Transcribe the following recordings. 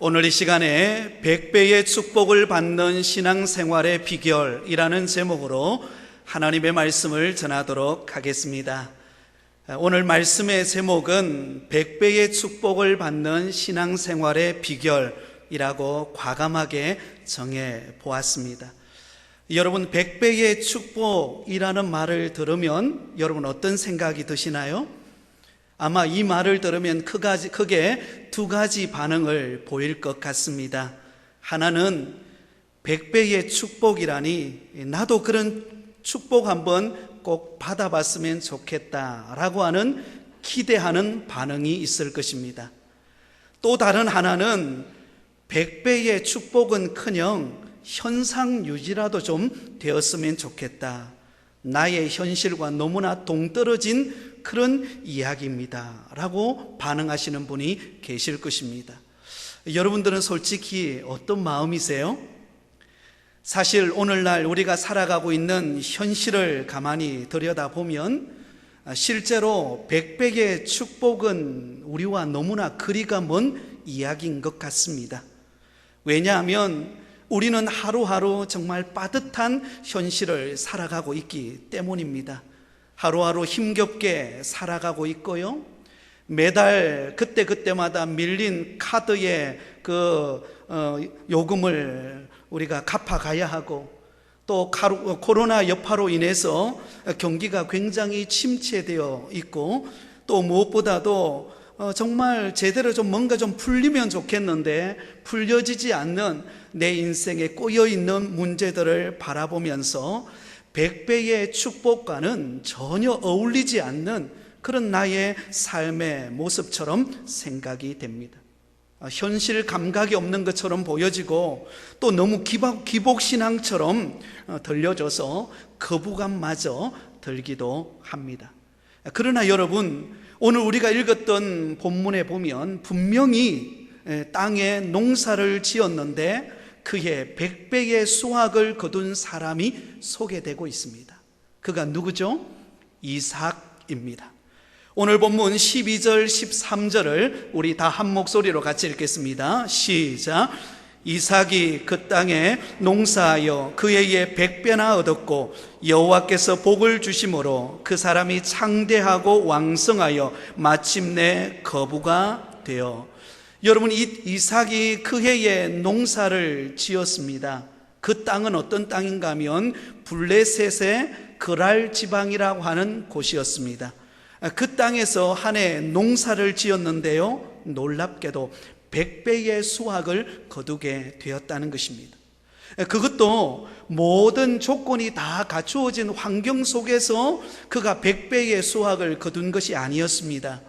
오늘 이 시간에 100배의 축복을 받는 신앙생활의 비결이라는 제목으로 하나님의 말씀을 전하도록 하겠습니다. 오늘 말씀의 제목은 100배의 축복을 받는 신앙생활의 비결이라고 과감하게 정해 보았습니다. 여러분, 100배의 축복이라는 말을 들으면 여러분 어떤 생각이 드시나요? 아마 이 말을 들으면 크게 두 가지 반응을 보일 것 같습니다. 하나는 100배의 축복이라니 나도 그런 축복 한번 꼭 받아봤으면 좋겠다라고 하는 기대하는 반응이 있을 것입니다. 또 다른 하나는 100배의 축복은커녕 현상 유지라도 좀 되었으면 좋겠다. 나의 현실과 너무나 동떨어진 그런 이야기입니다 라고 반응하시는 분이 계실 것입니다. 여러분들은 솔직히 어떤 마음이세요? 사실 오늘날 우리가 살아가고 있는 현실을 가만히 들여다보면 실제로 100배의 축복은 우리와 너무나 거리가 먼 이야기인 것 같습니다. 왜냐하면 우리는 하루하루 정말 빠듯한 현실을 살아가고 있기 때문입니다. 하루하루 힘겹게 살아가고 있고요. 매달 그때마다 밀린 카드의 요금을 우리가 갚아가야 하고, 또 코로나 여파로 인해서 경기가 굉장히 침체되어 있고, 또 무엇보다도 정말 제대로 뭔가 풀리면 좋겠는데 풀려지지 않는 내 인생에 꼬여있는 문제들을 바라보면서 100배의 축복과는 전혀 어울리지 않는 그런 나의 삶의 모습처럼 생각이 됩니다. 현실 감각이 없는 것처럼 보여지고 또 너무 기복신앙처럼 들려져서 거부감마저 들기도 합니다. 그러나 여러분, 오늘 우리가 읽었던 본문에 보면 분명히 땅에 농사를 지었는데 그의 100배의 수확을 거둔 사람이 소개되고 있습니다. 그가 누구죠? 이삭입니다. 오늘 본문 12절 13절을 우리 다 한 목소리로 같이 읽겠습니다. 시작. 이삭이 그 땅에 농사하여 그에게 100배나 얻었고 여호와께서 복을 주심으로 그 사람이 창대하고 왕성하여 마침내 거부가 되어. 여러분, 이삭이 그 해에 농사를 지었습니다. 그 땅은 어떤 땅인가 하면 블레셋의 그랄 지방이라고 하는 곳이었습니다. 그 땅에서 한 해 농사를 지었는데요, 놀랍게도 100배의 수확을 거두게 되었다는 것입니다. 그것도 모든 조건이 다 갖추어진 환경 속에서 그가 100배의 수확을 거둔 것이 아니었습니다.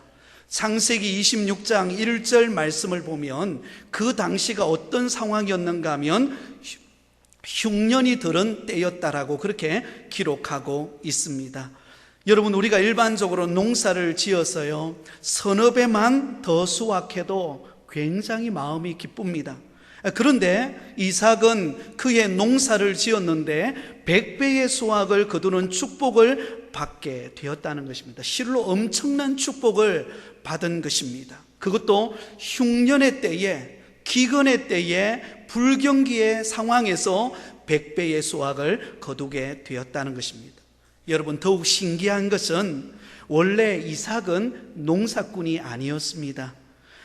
창세기 26장 1절 말씀을 보면 그 당시가 어떤 상황이었는가 하면 흉년이 들은 때였다라고 그렇게 기록하고 있습니다. 여러분, 우리가 일반적으로 농사를 지어서요, 서너 배만 더 수확해도 굉장히 마음이 기쁩니다. 그런데 이삭은 그의 농사를 지었는데 100배의 수확을 거두는 축복을 받게 되었다는 것입니다. 실로 엄청난 축복을 받은 것입니다. 그것도 흉년의 때에, 기근의 때에, 불경기의 상황에서 100배의 수확을 거두게 되었다는 것입니다. 여러분, 더욱 신기한 것은 원래 이삭은 농사꾼이 아니었습니다.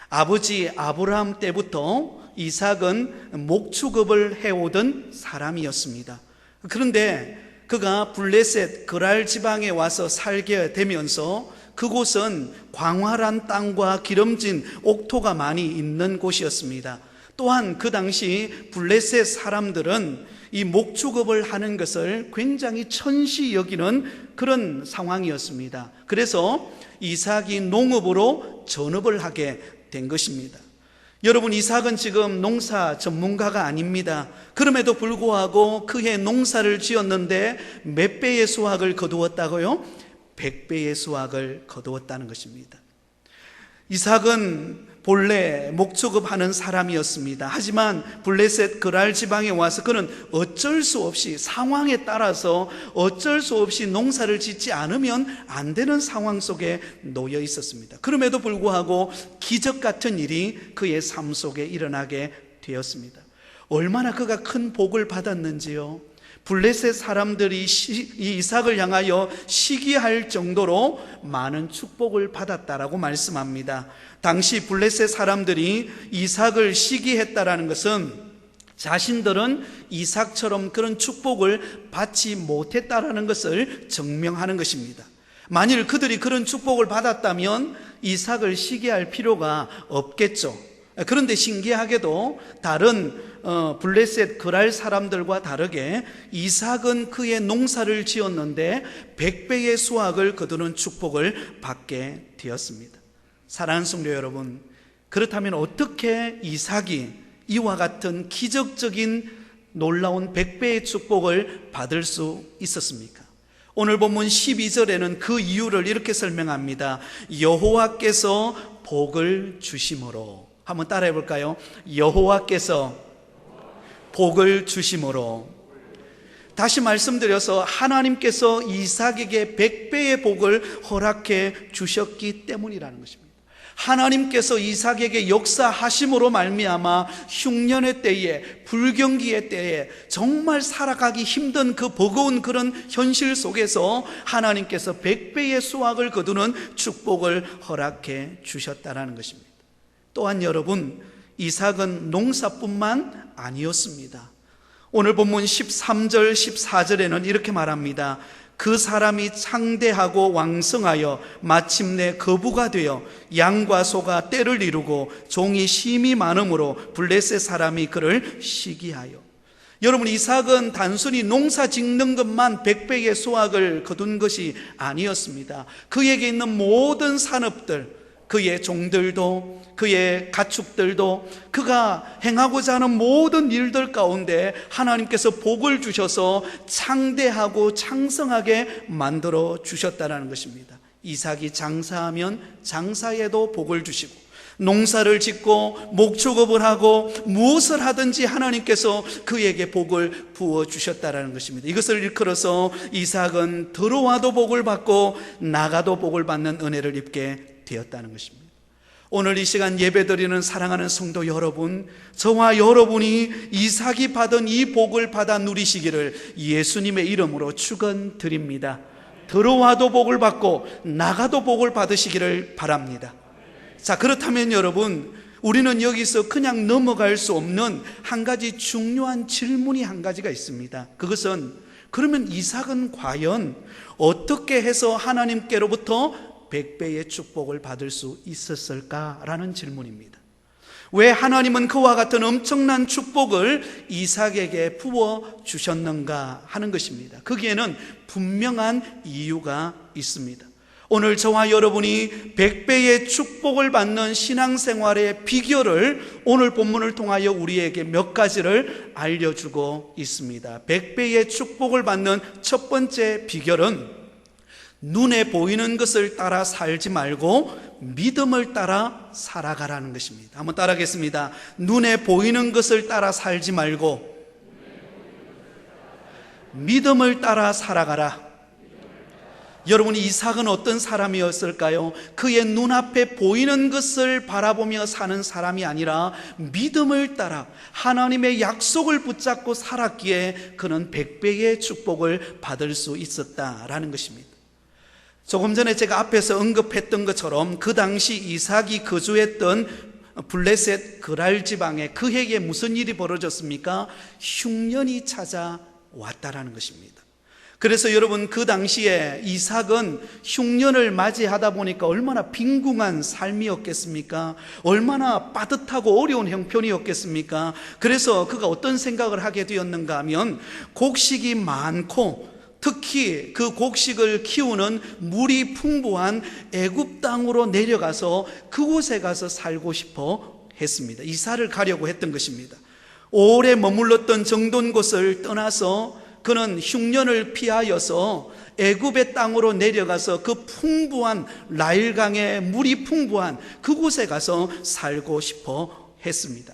아버지 아브라함 때부터 이삭은 목축업을 해오던 사람이었습니다. 그런데 그가 블레셋 그랄 지방에 와서 살게 되면서 그곳은 광활한 땅과 기름진 옥토가 많이 있는 곳이었습니다. 또한 그 당시 블레셋 사람들은 이 목축업을 하는 것을 굉장히 천시 여기는 그런 상황이었습니다. 그래서 이삭이 농업으로 전업을 하게 된 것입니다. 여러분, 이삭은 지금 농사 전문가가 아닙니다. 그럼에도 불구하고 그해 농사를 지었는데 몇 배의 수확을 거두었다고요? 100배의 수확을 거두었다는 것입니다. 이삭은 본래 목축업하는 사람이었습니다. 하지만 블레셋 그랄 지방에 와서 그는 어쩔 수 없이, 상황에 따라서 어쩔 수 없이 농사를 짓지 않으면 안 되는 상황 속에 놓여 있었습니다. 그럼에도 불구하고 기적 같은 일이 그의 삶 속에 일어나게 되었습니다. 얼마나 그가 큰 복을 받았는지요. 블레셋 사람들이 이 이삭을 향하여 시기할 정도로 많은 축복을 받았다라고 말씀합니다. 당시 블레셋 사람들이 이삭을 시기했다라는 것은 자신들은 이삭처럼 그런 축복을 받지 못했다라는 것을 증명하는 것입니다. 만일 그들이 그런 축복을 받았다면 이삭을 시기할 필요가 없겠죠. 그런데 신기하게도 다른 블레셋 그랄 사람들과 다르게 이삭은 그의 농사를 지었는데 100배의 수확을 거두는 축복을 받게 되었습니다. 사랑하는 성도 여러분, 그렇다면 어떻게 이삭이 이와 같은 기적적인 놀라운 100배의 축복을 받을 수 있었습니까? 오늘 본문 12절에는 그 이유를 이렇게 설명합니다. 여호와께서 복을 주심으로. 한번 따라해 볼까요? 여호와께서 복을 주심으로. 다시 말씀드려서 하나님께서 이삭에게 100배의 복을 허락해 주셨기 때문이라는 것입니다. 하나님께서 이삭에게 역사하심으로 말미암아 흉년의 때에, 불경기의 때에 정말 살아가기 힘든 그 버거운 그런 현실 속에서 하나님께서 100배의 수확을 거두는 축복을 허락해 주셨다는 것입니다. 또한 여러분, 이삭은 농사뿐만 아니었습니다. 오늘 본문 13절 14절에는 이렇게 말합니다. 그 사람이 창대하고 왕성하여 마침내 거부가 되어 양과 소가 떼를 이루고 종이 심이 많음으로 블레셋 사람이 그를 시기하여. 여러분, 이삭은 단순히 농사 짓는 것만 100배의 수확을 거둔 것이 아니었습니다. 그에게 있는 모든 산업들, 그의 종들도, 그의 가축들도, 그가 행하고자 하는 모든 일들 가운데 하나님께서 복을 주셔서 창대하고 창성하게 만들어 주셨다는 것입니다. 이삭이 장사하면 장사에도 복을 주시고, 농사를 짓고 목축업을 하고 무엇을 하든지 하나님께서 그에게 복을 부어주셨다는 것입니다. 이것을 일컬어서 이삭은 들어와도 복을 받고 나가도 복을 받는 은혜를 입게 되었다는 것입니다. 오늘 이 시간 예배드리는 사랑하는 성도 여러분, 저와 여러분이 이삭이 받은 이 복을 받아 누리시기를 예수님의 이름으로 축원드립니다. 들어와도 복을 받고 나가도 복을 받으시기를 바랍니다. 자, 그렇다면 여러분, 우리는 여기서 그냥 넘어갈 수 없는 한 가지 중요한 질문이 한 가지가 있습니다. 그것은, 그러면 이삭은 과연 어떻게 해서 하나님께로부터 100배의 축복을 받을 수 있었을까라는 질문입니다. 왜 하나님은 그와 같은 엄청난 축복을 이삭에게 부어 주셨는가 하는 것입니다. 거기에는 분명한 이유가 있습니다. 오늘 저와 여러분이 100배의 축복을 받는 신앙생활의 비결을 오늘 본문을 통하여 우리에게 몇 가지를 알려주고 있습니다. 100배의 축복을 받는 첫 번째 비결은 눈에 보이는 것을 따라 살지 말고 믿음을 따라 살아가라는 것입니다. 한번 따라하겠습니다. 눈에 보이는 것을 따라 살지 말고 믿음을 따라 살아가라. 여러분, 이삭은 어떤 사람이었을까요? 그의 눈앞에 보이는 것을 바라보며 사는 사람이 아니라 믿음을 따라 하나님의 약속을 붙잡고 살았기에 그는 100배의 축복을 받을 수 있었다라는 것입니다. 조금 전에 제가 앞에서 언급했던 것처럼 그 당시 이삭이 거주했던 블레셋 그랄 지방에 그에게 무슨 일이 벌어졌습니까? 흉년이 찾아왔다라는 것입니다. 그래서 여러분, 그 당시에 이삭은 흉년을 맞이하다 보니까 얼마나 빈궁한 삶이었겠습니까? 얼마나 빠듯하고 어려운 형편이었겠습니까? 그래서 그가 어떤 생각을 하게 되었는가 하면, 곡식이 많고 특히 그 곡식을 키우는 물이 풍부한 애굽 땅으로 내려가서 그곳에 가서 살고 싶어 했습니다. 이사를 가려고 했던 것입니다. 오래 머물렀던 정돈 곳을 떠나서 그는 흉년을 피하여서 애굽의 땅으로 내려가서 그 풍부한 나일강의 물이 풍부한 그곳에 가서 살고 싶어 했습니다.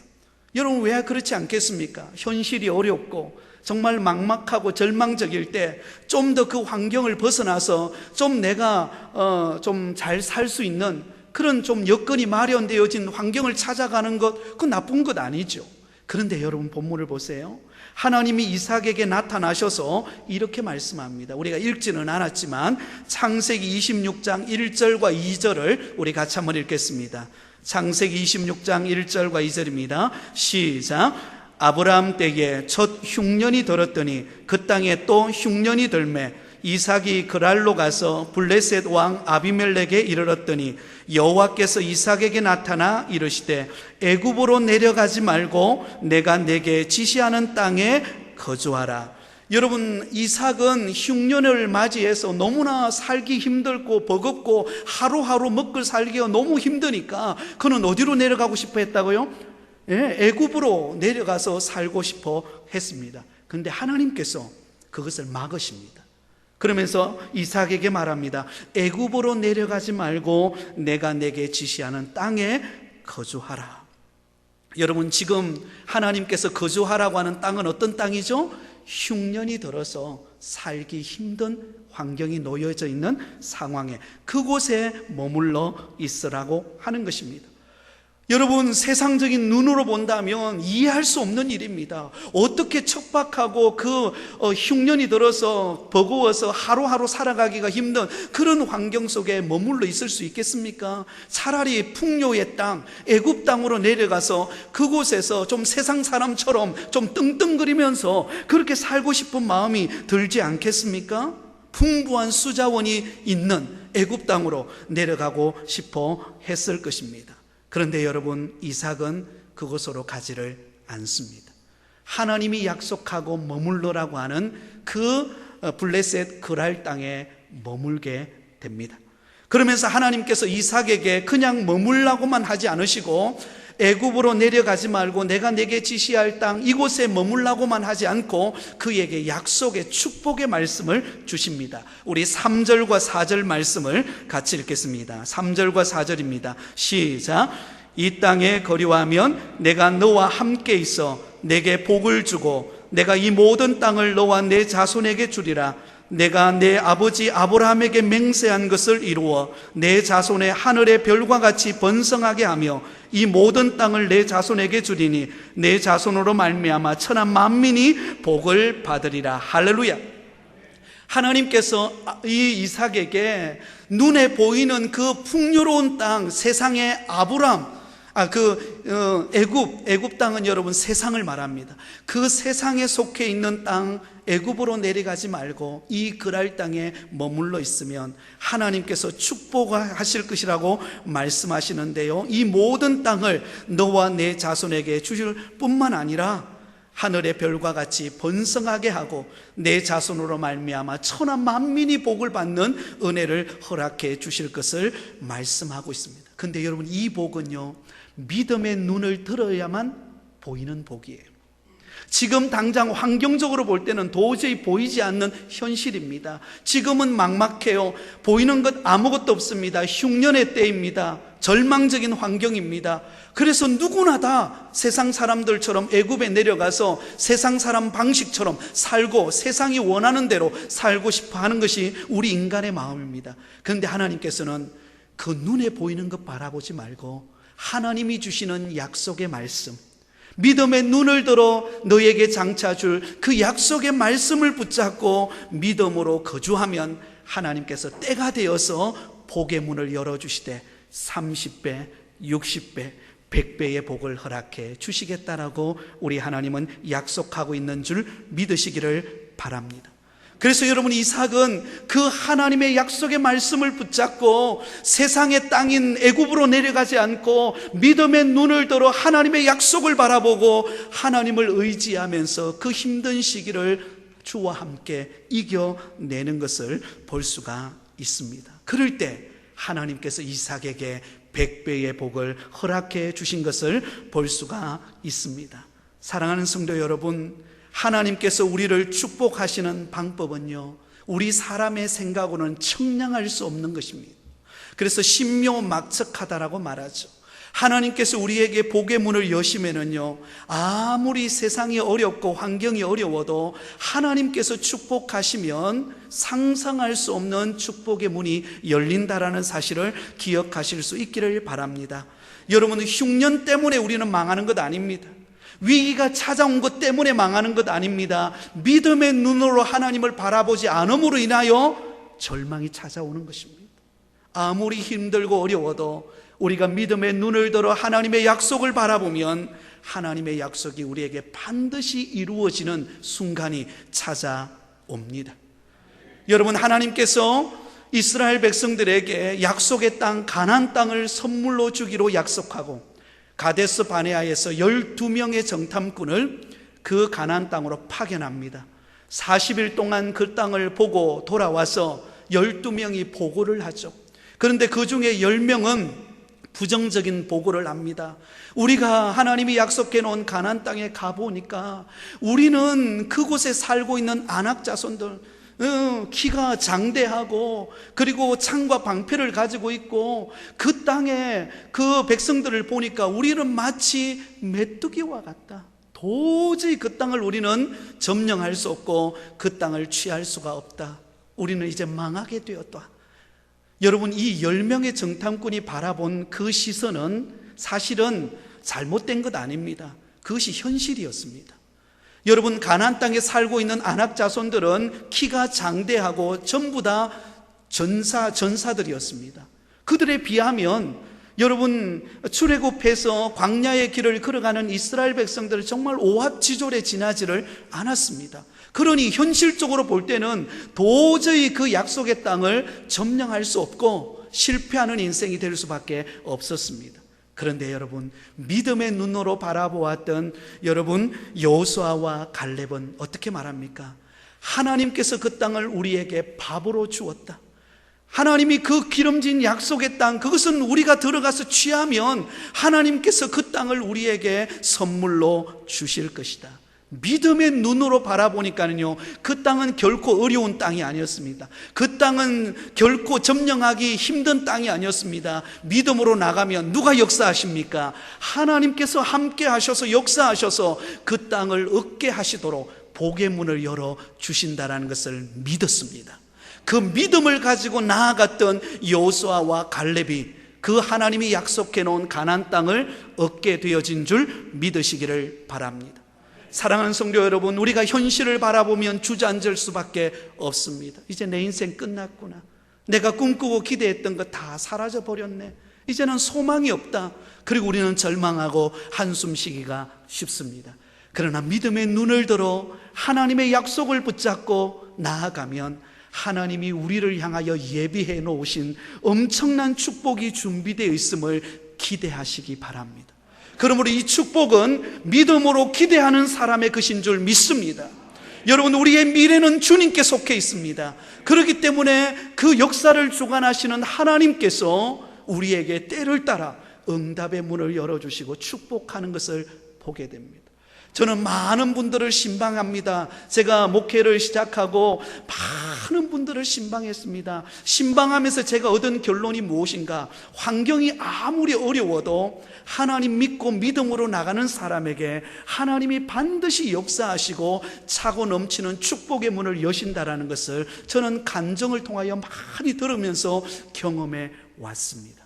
여러분, 왜 그렇지 않겠습니까? 현실이 어렵고 정말 막막하고 절망적일 때 좀 더 그 환경을 벗어나서 좀 내가 좀 잘 살 수 있는 그런 좀 여건이 마련되어진 환경을 찾아가는 것, 그건 나쁜 것 아니죠. 그런데 여러분, 본문을 보세요. 하나님이 이삭에게 나타나셔서 이렇게 말씀합니다. 우리가 읽지는 않았지만 창세기 26장 1절과 2절을 우리 같이 한번 읽겠습니다. 창세기 26장 1절과 2절입니다. 시작. 아브라함 때에 첫 흉년이 들었더니 그 땅에 또 흉년이 들매 이삭이 그랄로 가서 블레셋 왕 아비멜렉에 이르렀더니 여호와께서 이삭에게 나타나 이르시되 애굽으로 내려가지 말고 내가 내게 지시하는 땅에 거주하라. 여러분, 이삭은 흉년을 맞이해서 너무나 살기 힘들고 버겁고 하루하루 먹고 살기가 너무 힘드니까 그는 어디로 내려가고 싶어 했다고요? 애굽으로 내려가서 살고 싶어 했습니다. 그런데 하나님께서 그것을 막으십니다. 그러면서 이삭에게 말합니다. 애굽으로 내려가지 말고 내가 내게 지시하는 땅에 거주하라. 여러분, 지금 하나님께서 거주하라고 하는 땅은 어떤 땅이죠? 흉년이 들어서 살기 힘든 환경이 놓여져 있는 상황에, 그곳에 머물러 있으라고 하는 것입니다. 여러분, 세상적인 눈으로 본다면 이해할 수 없는 일입니다. 어떻게 척박하고 그 흉년이 들어서 버거워서 하루하루 살아가기가 힘든 그런 환경 속에 머물러 있을 수 있겠습니까? 차라리 풍요의 땅, 애굽 땅으로 내려가서 그곳에서 좀 세상 사람처럼 좀 떵떵거리면서 그렇게 살고 싶은 마음이 들지 않겠습니까? 풍부한 수자원이 있는 애굽 땅으로 내려가고 싶어 했을 것입니다. 그런데 여러분, 이삭은 그곳으로 가지를 않습니다. 하나님이 약속하고 머물러라고 하는 그 블레셋 그랄 땅에 머물게 됩니다. 그러면서 하나님께서 이삭에게 그냥 머물라고만 하지 않으시고 애굽으로 내려가지 말고 내가 내게 지시할 땅 이곳에 머물라고만 하지 않고 그에게 약속의 축복의 말씀을 주십니다. 우리 3절과 4절 말씀을 같이 읽겠습니다. 3절과 4절입니다. 시작. 이 땅에 거류하면 내가 너와 함께 있어 내게 복을 주고 내가 이 모든 땅을 너와 내 자손에게 주리라. 내가 내 아버지 아브라함에게 맹세한 것을 이루어 내 자손의 하늘의 별과 같이 번성하게 하며 이 모든 땅을 내 자손에게 주리니 내 자손으로 말미암아 천하 만민이 복을 받으리라. 할렐루야. 하나님께서 이 이삭에게 눈에 보이는 그 풍요로운 땅, 세상의 아브람, 애굽 땅은 여러분 세상을 말합니다. 그 세상에 속해 있는 땅 애굽으로 내려가지 말고 이 그랄 땅에 머물러 있으면 하나님께서 축복하실 것이라고 말씀하시는데요, 이 모든 땅을 너와 내 자손에게 주실 뿐만 아니라 하늘의 별과 같이 번성하게 하고 내 자손으로 말미암아 천하 만민이 복을 받는 은혜를 허락해 주실 것을 말씀하고 있습니다. 근데 여러분, 이 복은요, 믿음의 눈을 들어야만 보이는 복이에요. 지금 당장 환경적으로 볼 때는 도저히 보이지 않는 현실입니다. 지금은 막막해요. 보이는 것 아무것도 없습니다. 흉년의 때입니다. 절망적인 환경입니다. 그래서 누구나 다 세상 사람들처럼 애굽에 내려가서 세상 사람 방식처럼 살고 세상이 원하는 대로 살고 싶어 하는 것이 우리 인간의 마음입니다. 그런데 하나님께서는 그 눈에 보이는 것 바라보지 말고 하나님이 주시는 약속의 말씀, 믿음의 눈을 들어 너에게 장차 줄 그 약속의 말씀을 붙잡고 믿음으로 거주하면 하나님께서 때가 되어서 복의 문을 열어주시되 30배, 60배, 100배의 복을 허락해 주시겠다라고 우리 하나님은 약속하고 있는 줄 믿으시기를 바랍니다. 그래서 여러분, 이삭은 그 하나님의 약속의 말씀을 붙잡고 세상의 땅인 애굽으로 내려가지 않고 믿음의 눈을 들어 하나님의 약속을 바라보고 하나님을 의지하면서 그 힘든 시기를 주와 함께 이겨내는 것을 볼 수가 있습니다. 그럴 때 하나님께서 이삭에게 100배의 복을 허락해 주신 것을 볼 수가 있습니다. 사랑하는 성도 여러분, 하나님께서 우리를 축복하시는 방법은요, 우리 사람의 생각으로는 청량할 수 없는 것입니다. 그래서 신묘막측하다라고 말하죠. 하나님께서 우리에게 복의 문을 여시면은요, 아무리 세상이 어렵고 환경이 어려워도 하나님께서 축복하시면 상상할 수 없는 축복의 문이 열린다라는 사실을 기억하실 수 있기를 바랍니다. 여러분, 흉년 때문에 우리는 망하는 것 아닙니다. 위기가 찾아온 것 때문에 망하는 것 아닙니다. 믿음의 눈으로 하나님을 바라보지 않음으로 인하여 절망이 찾아오는 것입니다. 아무리 힘들고 어려워도 우리가 믿음의 눈을 들어 하나님의 약속을 바라보면 하나님의 약속이 우리에게 반드시 이루어지는 순간이 찾아옵니다. 여러분, 하나님께서 이스라엘 백성들에게 약속의 땅 가나안 땅을 선물로 주기로 약속하고 가데스 바네아에서 12명의 정탐꾼을 그 가나안 땅으로 파견합니다. 40일 동안 그 땅을 보고 돌아와서 12명이 보고를 하죠. 그런데 그 중에 10명은 부정적인 보고를 합니다. 우리가 하나님이 약속해 놓은 가나안 땅에 가보니까 우리는 그곳에 살고 있는 아낙 자손들, 키가 장대하고 그리고 창과 방패를 가지고 있고 그 땅에 그 백성들을 보니까 우리는 마치 메뚜기와 같다. 도저히 그 땅을 우리는 점령할 수 없고 그 땅을 취할 수가 없다. 우리는 이제 망하게 되었다. 여러분, 이 10명의 정탐꾼이 바라본 그 시선은 사실은 잘못된 것 아닙니다. 그것이 현실이었습니다. 여러분, 가나안 땅에 살고 있는 아낙 자손들은 키가 장대하고 전부 다 전사들이었습니다. 그들에 비하면 여러분, 출애굽해서 광야의 길을 걸어가는 이스라엘 백성들은 정말 오합지졸에 지나지를 않았습니다. 그러니 현실적으로 볼 때는 도저히 그 약속의 땅을 점령할 수 없고 실패하는 인생이 될 수밖에 없었습니다. 그런데 여러분, 믿음의 눈으로 바라보았던 여러분 여호수아와 갈렙은 어떻게 말합니까? 하나님께서 그 땅을 우리에게 밥으로 주었다. 하나님이 그 기름진 약속의 땅, 그것은 우리가 들어가서 취하면 하나님께서 그 땅을 우리에게 선물로 주실 것이다. 믿음의 눈으로 바라보니까는요, 그 땅은 결코 어려운 땅이 아니었습니다. 그 땅은 결코 점령하기 힘든 땅이 아니었습니다. 믿음으로 나가면 누가 역사하십니까? 하나님께서 함께 하셔서 역사하셔서 그 땅을 얻게 하시도록 복의 문을 열어 주신다라는 것을 믿었습니다. 그 믿음을 가지고 나아갔던 여호수아와 갈렙이 그 하나님이 약속해 놓은 가나안 땅을 얻게 되어진 줄 믿으시기를 바랍니다. 사랑하는 성도 여러분, 우리가 현실을 바라보면 주저앉을 수밖에 없습니다. 이제 내 인생 끝났구나. 내가 꿈꾸고 기대했던 거 다 사라져 버렸네. 이제는 소망이 없다. 그리고 우리는 절망하고 한숨 쉬기가 쉽습니다. 그러나 믿음의 눈을 들어 하나님의 약속을 붙잡고 나아가면 하나님이 우리를 향하여 예비해 놓으신 엄청난 축복이 준비되어 있음을 기대하시기 바랍니다. 그러므로 이 축복은 믿음으로 기대하는 사람의 것인 줄 믿습니다. 여러분, 우리의 미래는 주님께 속해 있습니다. 그렇기 때문에 그 역사를 주관하시는 하나님께서 우리에게 때를 따라 응답의 문을 열어주시고 축복하는 것을 보게 됩니다. 저는 많은 분들을 신방합니다. 제가 목회를 시작하고 많은 분들을 신방했습니다. 신방하면서 제가 얻은 결론이 무엇인가? 환경이 아무리 어려워도 하나님 믿고 믿음으로 나가는 사람에게 하나님이 반드시 역사하시고 차고 넘치는 축복의 문을 여신다라는 것을 저는 간증을 통하여 많이 들으면서 경험해 왔습니다.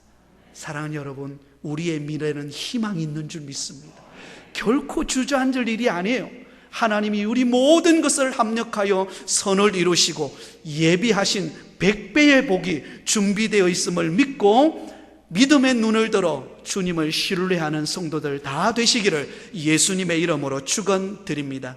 사랑하는 여러분, 우리의 미래는 희망이 있는 줄 믿습니다. 결코 주저앉을 일이 아니에요. 하나님이 우리 모든 것을 합력하여 선을 이루시고 예비하신 100배의 복이 준비되어 있음을 믿고 믿음의 눈을 들어 주님을 신뢰하는 성도들 다 되시기를 예수님의 이름으로 축원드립니다.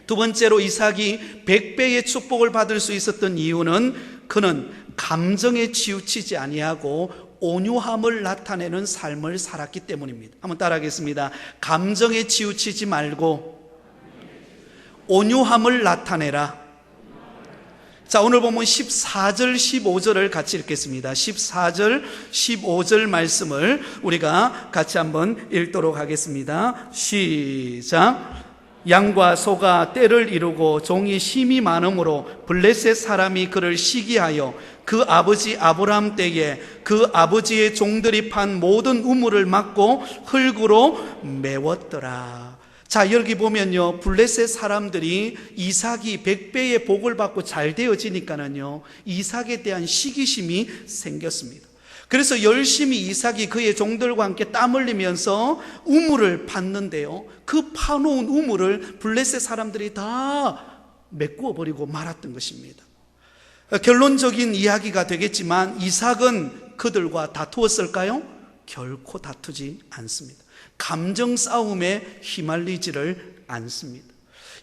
두 번째로 이삭이 100배의 축복을 받을 수 있었던 이유는 그는 감정에 치우치지 아니하고 온유함을 나타내는 삶을 살았기 때문입니다. 한번 따라하겠습니다. 감정에 치우치지 말고 온유함을 나타내라. 자, 오늘 보면 14절 15절을 같이 읽겠습니다. 14절 15절 말씀을 우리가 같이 한번 읽도록 하겠습니다. 시작. 양과 소가 떼를 이루고 종이 심이 많으므로 블레셋 사람이 그를 시기하여 그 아버지 아브라함 때에 그 아버지의 종들이 판 모든 우물을 막고 흙으로 메웠더라. 자, 여기 보면요, 블레셋 사람들이 이삭이 100배의 복을 받고 잘 되어지니까는요, 이삭에 대한 시기심이 생겼습니다. 그래서 열심히 이삭이 그의 종들과 함께 땀 흘리면서 우물을 팠는데요, 그 파놓은 우물을 블레셋 사람들이 다 메꾸어 버리고 말았던 것입니다. 결론적인 이야기가 되겠지만 이삭은 그들과 다투었을까요? 결코 다투지 않습니다. 감정 싸움에 휘말리지를 않습니다.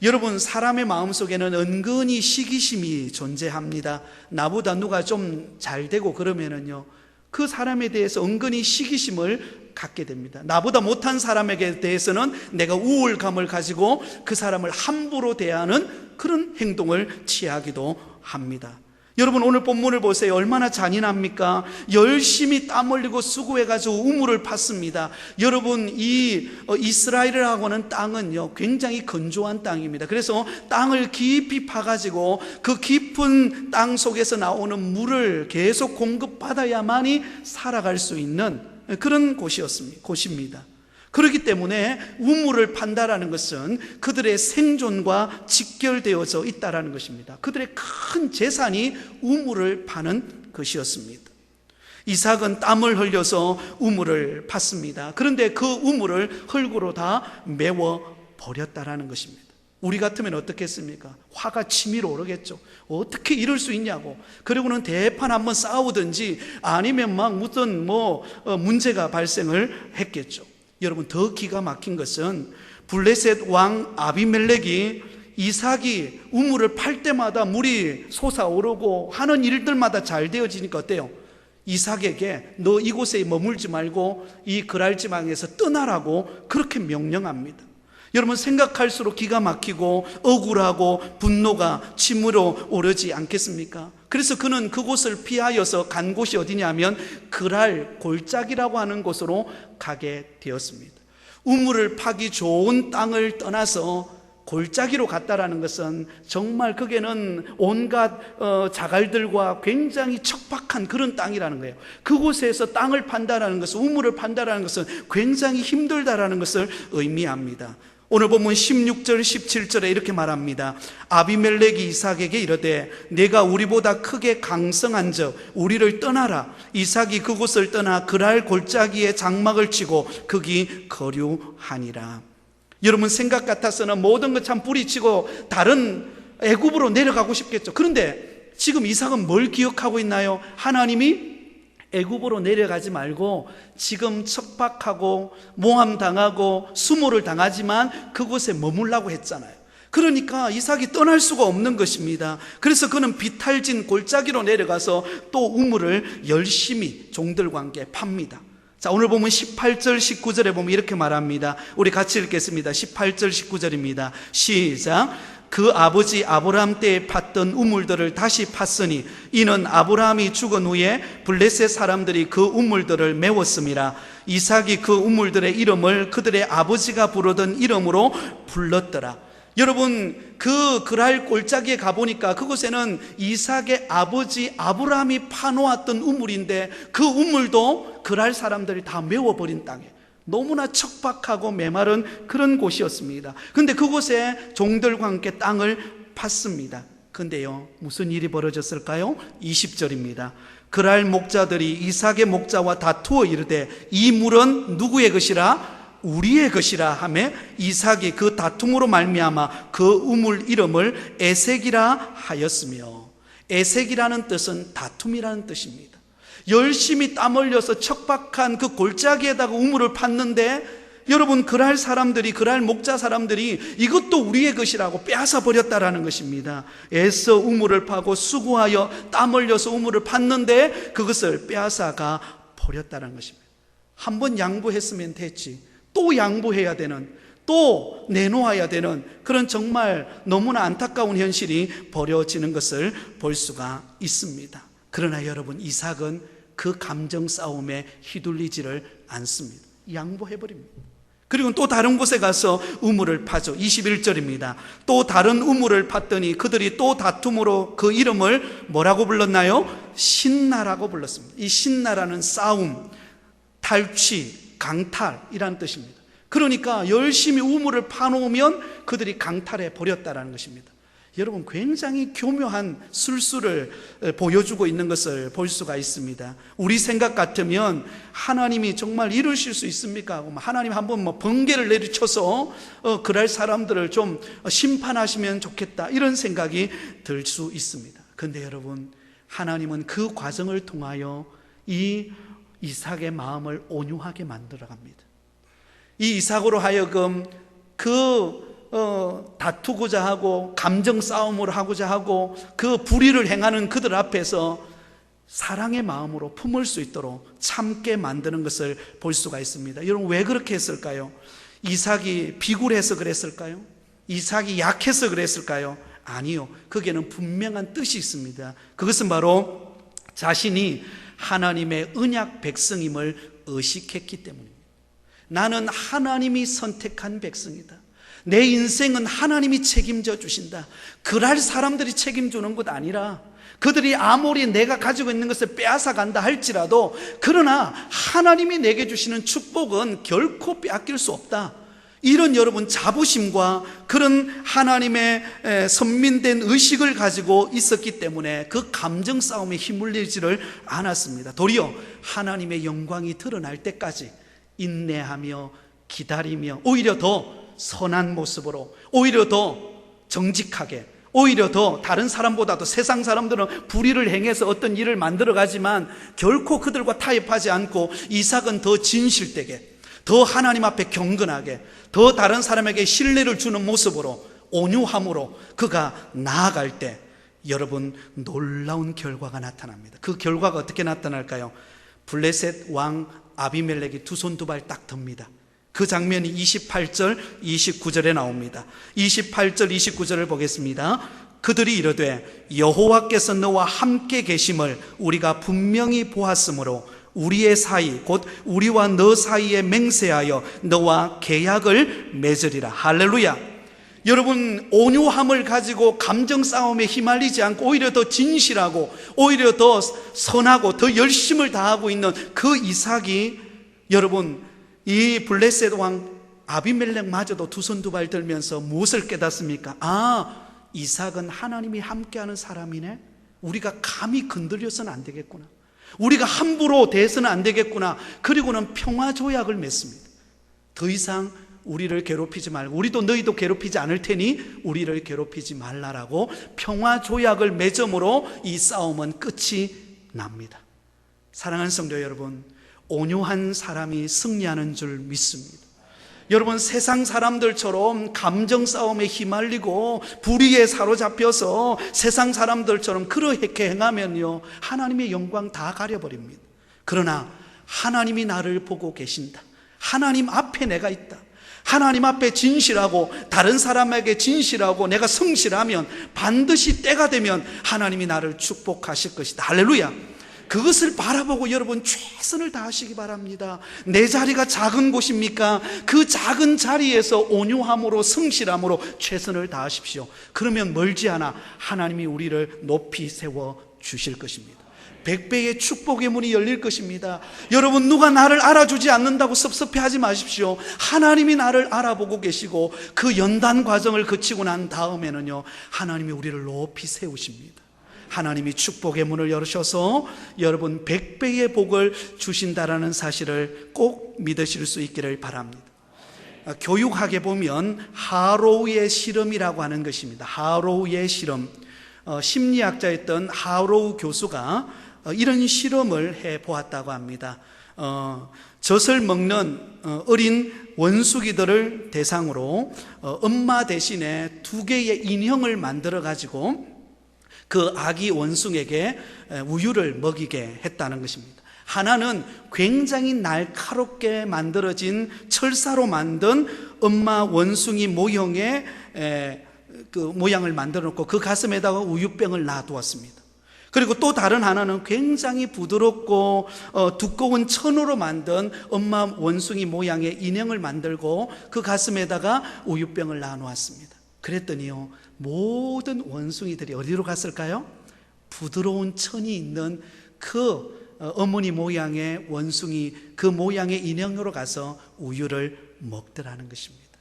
여러분, 사람의 마음속에는 은근히 시기심이 존재합니다. 나보다 누가 좀 잘 되고 그러면은요, 그 사람에 대해서 은근히 시기심을 갖게 됩니다. 나보다 못한 사람에게 대해서는 내가 우월감을 가지고 그 사람을 함부로 대하는 그런 행동을 취하기도 합니다. 여러분, 오늘 본문을 보세요. 얼마나 잔인합니까? 열심히 땀 흘리고 수고해가지고 우물을 팠습니다. 여러분, 이 이스라엘이라고 하는 땅은요, 굉장히 건조한 땅입니다. 그래서 땅을 깊이 파가지고 그 깊은 땅 속에서 나오는 물을 계속 공급받아야만이 살아갈 수 있는 그런 곳입니다. 그렇기 때문에 우물을 판다라는 것은 그들의 생존과 직결되어져 있다라는 것입니다. 그들의 큰 재산이 우물을 파는 것이었습니다. 이삭은 땀을 흘려서 우물을 팠습니다. 그런데 그 우물을 흙으로 다 메워 버렸다라는 것입니다. 우리 같으면 어떻겠습니까? 화가 치밀어 오르겠죠. 어떻게 이럴 수 있냐고. 그리고는 대판 한번 싸우든지 아니면 막 무슨 문제가 발생을 했겠죠. 여러분, 더 기가 막힌 것은 블레셋 왕 아비멜렉이 이삭이 우물을 팔 때마다 물이 솟아오르고 하는 일들마다 잘 되어지니까 어때요? 이삭에게 너 이곳에 머물지 말고 이 그랄 지방에서 떠나라고 그렇게 명령합니다. 여러분, 생각할수록 기가 막히고 억울하고 분노가 치밀어 오르지 않겠습니까? 그래서 그는 그곳을 피하여서 간 곳이 어디냐면 그랄 골짜기라고 하는 곳으로 가게 되었습니다. 우물을 파기 좋은 땅을 떠나서 골짜기로 갔다라는 것은 정말 거기에는 온갖 자갈들과 굉장히 척박한 그런 땅이라는 거예요. 그곳에서 땅을 판다라는 것은, 우물을 판다라는 것은 굉장히 힘들다라는 것을 의미합니다. 오늘 보면 16절 17절에 이렇게 말합니다. 아비멜렉이 이삭에게 이르되 내가 우리보다 크게 강성한 적 우리를 떠나라. 이삭이 그곳을 떠나 그랄 골짜기에 장막을 치고 거기 거류하니라. 여러분, 생각 같아서는 모든 것 참 뿌리치고 다른 애굽으로 내려가고 싶겠죠. 그런데 지금 이삭은 뭘 기억하고 있나요? 하나님이 애굽으로 내려가지 말고 지금 척박하고 모함당하고 수모를 당하지만 그곳에 머물라고 했잖아요. 그러니까 이삭이 떠날 수가 없는 것입니다. 그래서 그는 비탈진 골짜기로 내려가서 또 우물을 열심히 종들과 함께 팝니다. 자, 오늘 보면 18절 19절에 보면 이렇게 말합니다. 우리 같이 읽겠습니다. 18절 19절입니다. 시작. 그 아버지 아브라함 때에 팠던 우물들을 다시 팠으니 이는 아브라함이 죽은 후에 블레셋 사람들이 그 우물들을 메웠음이라. 이삭이 그 우물들의 이름을 그들의 아버지가 부르던 이름으로 불렀더라. 여러분, 그 그랄 골짜기에 가보니까 그곳에는 이삭의 아버지 아브라함이 파놓았던 우물인데 그 우물도 그랄 사람들이 다 메워버린 땅이에요. 너무나 척박하고 메마른 그런 곳이었습니다. 그런데 그곳에 종들과 함께 땅을 팠습니다. 그런데요, 무슨 일이 벌어졌을까요? 20절입니다. 그랄 목자들이 이삭의 목자와 다투어 이르되 이 물은 누구의 것이라? 우리의 것이라 하며 이삭이 그 다툼으로 말미암아 그 우물 이름을 에색이라 하였으며, 에색이라는 뜻은 다툼이라는 뜻입니다. 열심히 땀 흘려서 척박한 그 골짜기에다가 우물을 팠는데 여러분, 그랄 사람들이, 그랄 목자 사람들이 이것도 우리의 것이라고 빼앗아 버렸다라는 것입니다. 애써 우물을 파고 수고하여 땀 흘려서 우물을 팠는데 그것을 빼앗아가 버렸다는 것입니다. 한번 양보했으면 됐지, 또 양보해야 되는, 또 내놓아야 되는 그런 정말 너무나 안타까운 현실이 벌어지는 것을 볼 수가 있습니다. 그러나 여러분, 이삭은 그 감정 싸움에 휘둘리지를 않습니다. 양보해버립니다. 그리고 또 다른 곳에 가서 우물을 파죠. 21절입니다. 또 다른 우물을 팠더니 그들이 또 다툼으로 그 이름을 뭐라고 불렀나요? 신나라고 불렀습니다. 이 신나라는 싸움, 탈취, 강탈이라는 뜻입니다. 그러니까 열심히 우물을 파놓으면 그들이 강탈해 버렸다는 것입니다. 여러분, 굉장히 교묘한 술수를 보여주고 있는 것을 볼 수가 있습니다. 우리 생각 같으면 하나님이 정말 이러실 수 있습니까? 하나님 한번 번개를 내리쳐서 그럴 사람들을 좀 심판하시면 좋겠다, 이런 생각이 들 수 있습니다. 그런데 여러분, 하나님은 그 과정을 통하여 이 이삭의 마음을 온유하게 만들어 갑니다. 이 이삭으로 하여금 다투고자 하고 감정 싸움을 하고자 하고 그 불의를 행하는 그들 앞에서 사랑의 마음으로 품을 수 있도록 참게 만드는 것을 볼 수가 있습니다. 여러분, 왜 그렇게 했을까요? 이삭이 비굴해서 그랬을까요? 이삭이 약해서 그랬을까요? 아니요. 거기에는 분명한 뜻이 있습니다. 그것은 바로 자신이 하나님의 언약 백성임을 의식했기 때문입니다. 나는 하나님이 선택한 백성이다. 내 인생은 하나님이 책임져 주신다. 그럴 사람들이 책임주는 것 아니라, 그들이 아무리 내가 가지고 있는 것을 빼앗아 간다 할지라도, 그러나 하나님이 내게 주시는 축복은 결코 빼앗길 수 없다. 이런 여러분 자부심과 그런 하나님의 선민된 의식을 가지고 있었기 때문에 그 감정 싸움에 휘말리지를 않았습니다. 도리어 하나님의 영광이 드러날 때까지 인내하며 기다리며, 오히려 더 선한 모습으로, 오히려 더 정직하게, 오히려 더 다른 사람보다도, 세상 사람들은 불의를 행해서 어떤 일을 만들어 가지만 결코 그들과 타협하지 않고 이삭은 더 진실되게, 더 하나님 앞에 경건하게, 더 다른 사람에게 신뢰를 주는 모습으로, 온유함으로 그가 나아갈 때 여러분, 놀라운 결과가 나타납니다. 그 결과가 어떻게 나타날까요? 블레셋 왕 아비멜렉이 두 손 두 발 딱 듭니다. 그 장면이 28절 29절에 나옵니다. 28절 29절을 보겠습니다. 그들이 이르되 여호와께서 너와 함께 계심을 우리가 분명히 보았으므로 우리의 사이, 곧 우리와 너 사이에 맹세하여 너와 계약을 맺으리라. 할렐루야. 여러분, 온유함을 가지고 감정 싸움에 휘말리지 않고 오히려 더 진실하고 오히려 더 선하고 더 열심을 다하고 있는 그 이삭이, 여러분, 이 블레셋 왕 아비멜렉마저도 두 손 두 발 들면서 무엇을 깨닫습니까? 아, 이삭은 하나님이 함께하는 사람이네. 우리가 감히 건드려서는 안 되겠구나. 우리가 함부로 대해서는 안 되겠구나. 그리고는 평화 조약을 맺습니다. 더 이상 우리를 괴롭히지 말고, 우리도 너희도 괴롭히지 않을 테니 우리를 괴롭히지 말라라고 평화 조약을 맺음으로 이 싸움은 끝이 납니다. 사랑하는 성도 여러분, 온유한 사람이 승리하는 줄 믿습니다. 여러분, 세상 사람들처럼 감정 싸움에 휘말리고 불의에 사로잡혀서 세상 사람들처럼 그렇게 행하면요, 하나님의 영광 다 가려버립니다. 그러나 하나님이 나를 보고 계신다. 하나님 앞에 내가 있다. 하나님 앞에 진실하고 다른 사람에게 진실하고 내가 성실하면 반드시 때가 되면 하나님이 나를 축복하실 것이다. 할렐루야. 그것을 바라보고 여러분 최선을 다하시기 바랍니다. 내 자리가 작은 곳입니까? 그 작은 자리에서 온유함으로 성실함으로 최선을 다하십시오. 그러면 멀지 않아 하나님이 우리를 높이 세워 주실 것입니다. 100배의 축복의 문이 열릴 것입니다. 여러분, 누가 나를 알아주지 않는다고 섭섭해하지 마십시오. 하나님이 나를 알아보고 계시고 그 연단 과정을 거치고 난 다음에는요, 하나님이 우리를 높이 세우십니다. 하나님이 축복의 문을 열으셔서 여러분 100배의 복을 주신다라는 사실을 꼭 믿으실 수 있기를 바랍니다. 교육학에 보면 하로우의 실험이라고 하는 것입니다. 하로우의 실험. 심리학자였던 하로우 교수가 이런 실험을 해보았다고 합니다. 젖을 먹는 어린 원숭이들을 대상으로 엄마 대신에 두 개의 인형을 만들어 가지고 그 아기 원숭이에게 우유를 먹이게 했다는 것입니다. 하나는 굉장히 날카롭게 만들어진 철사로 만든 엄마 원숭이 모형의 그 모양을 만들어 놓고 그 가슴에다가 우유병을 놔두었습니다. 그리고 또 다른 하나는 굉장히 부드럽고 두꺼운 천으로 만든 엄마 원숭이 모양의 인형을 만들고 그 가슴에다가 우유병을 놔놓았습니다. 그랬더니요, 모든 원숭이들이 어디로 갔을까요? 부드러운 천이 있는 그 어머니 모양의 원숭이, 그 모양의 인형으로 가서 우유를 먹더라는 것입니다.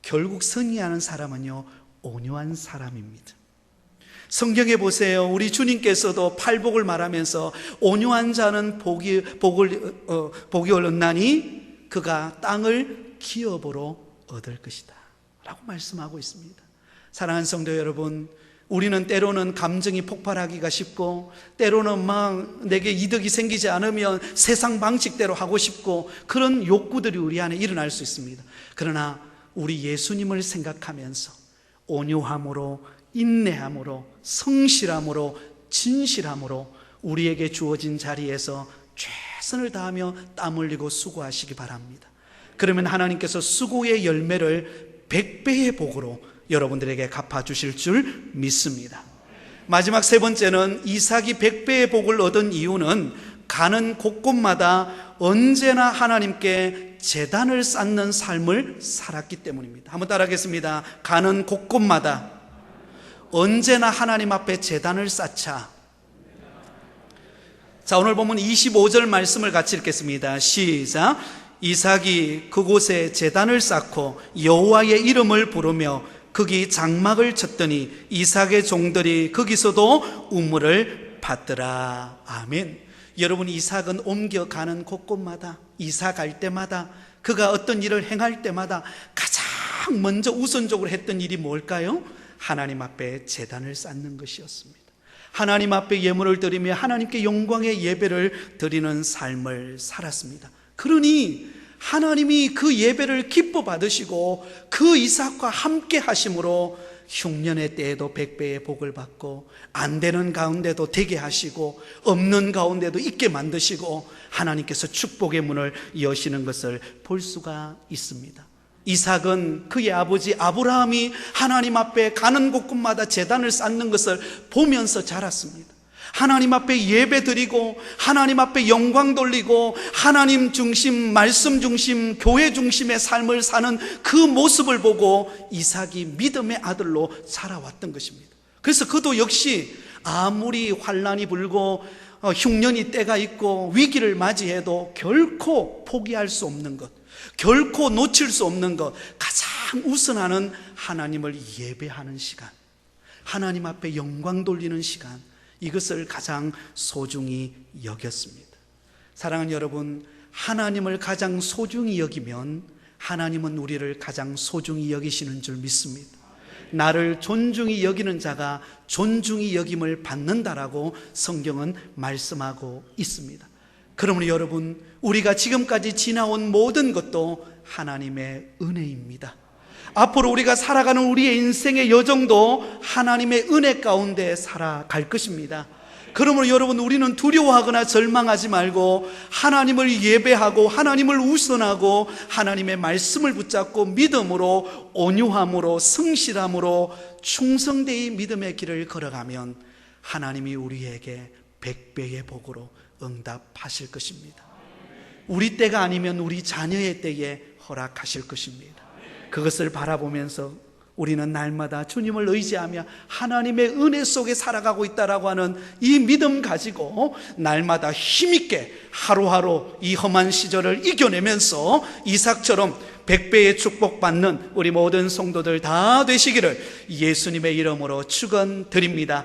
결국 승리하는 사람은요, 온유한 사람입니다. 성경에 보세요. 우리 주님께서도 팔복을 말하면서 온유한 자는 복이 얻나니 그가 땅을 기업으로 얻을 것이다 라고 말씀하고 있습니다. 사랑하는 성도 여러분, 우리는 때로는 감정이 폭발하기가 쉽고, 때로는 막 내게 이득이 생기지 않으면 세상 방식대로 하고 싶고, 그런 욕구들이 우리 안에 일어날 수 있습니다. 그러나 우리 예수님을 생각하면서 온유함으로, 인내함으로, 성실함으로, 진실함으로 우리에게 주어진 자리에서 최선을 다하며 땀 흘리고 수고하시기 바랍니다. 그러면 하나님께서 수고의 열매를 100배의 복으로 여러분들에게 갚아주실 줄 믿습니다. 마지막 세 번째는 이삭이 100배의 복을 얻은 이유는 가는 곳곳마다 언제나 하나님께 제단을 쌓는 삶을 살았기 때문입니다. 한번 따라하겠습니다. 가는 곳곳마다 언제나 하나님 앞에 제단을 쌓자. 자, 오늘 보면 25절 말씀을 같이 읽겠습니다. 시작. 이삭이 그곳에 제단을 쌓고 여호와의 이름을 부르며 거기 장막을 쳤더니 이삭의 종들이 거기서도 우물을 받더라. 아멘. 여러분, 이삭은 옮겨가는 곳곳마다, 이사 갈 때마다, 그가 어떤 일을 행할 때마다 가장 먼저 우선적으로 했던 일이 뭘까요? 하나님 앞에 제단을 쌓는 것이었습니다. 하나님 앞에 예물을 드리며 하나님께 영광의 예배를 드리는 삶을 살았습니다. 그러니 하나님이 그 예배를 기뻐 받으시고 그 이삭과 함께 하심으로 흉년의 때에도 100배의 복을 받고, 안 되는 가운데도 되게 하시고, 없는 가운데도 있게 만드시고, 하나님께서 축복의 문을 여시는 것을 볼 수가 있습니다. 이삭은 그의 아버지 아브라함이 하나님 앞에 가는 곳곳마다 제단을 쌓는 것을 보면서 자랐습니다. 하나님 앞에 예배 드리고, 하나님 앞에 영광 돌리고, 하나님 중심, 말씀 중심, 교회 중심의 삶을 사는 그 모습을 보고 이삭이 믿음의 아들로 자라왔던 것입니다. 그래서 그도 역시 아무리 환난이 불고 흉년이 때가 있고 위기를 맞이해도 결코 포기할 수 없는 것, 결코 놓칠 수 없는 것, 가장 우선하는 하나님을 예배하는 시간, 하나님 앞에 영광 돌리는 시간, 이것을 가장 소중히 여겼습니다. 사랑하는 여러분, 하나님을 가장 소중히 여기면 하나님은 우리를 가장 소중히 여기시는 줄 믿습니다. 나를 존중히 여기는 자가 존중히 여김을 받는다라고 성경은 말씀하고 있습니다. 그러므로 여러분, 우리가 지금까지 지나온 모든 것도 하나님의 은혜입니다. 앞으로 우리가 살아가는 우리의 인생의 여정도 하나님의 은혜 가운데 살아갈 것입니다. 그러므로 여러분, 우리는 두려워하거나 절망하지 말고 하나님을 예배하고 하나님을 우선하고 하나님의 말씀을 붙잡고 믿음으로, 온유함으로, 성실함으로 충성되이 믿음의 길을 걸어가면 하나님이 우리에게 100배의 복으로 응답하실 것입니다. 우리 때가 아니면 우리 자녀의 때에 허락하실 것입니다. 그것을 바라보면서 우리는 날마다 주님을 의지하며 하나님의 은혜 속에 살아가고 있다라고 하는 이 믿음 가지고 날마다 힘있게 하루하루 이 험한 시절을 이겨내면서 이삭처럼 100배의 축복받는 우리 모든 성도들 다 되시기를 예수님의 이름으로 축원드립니다.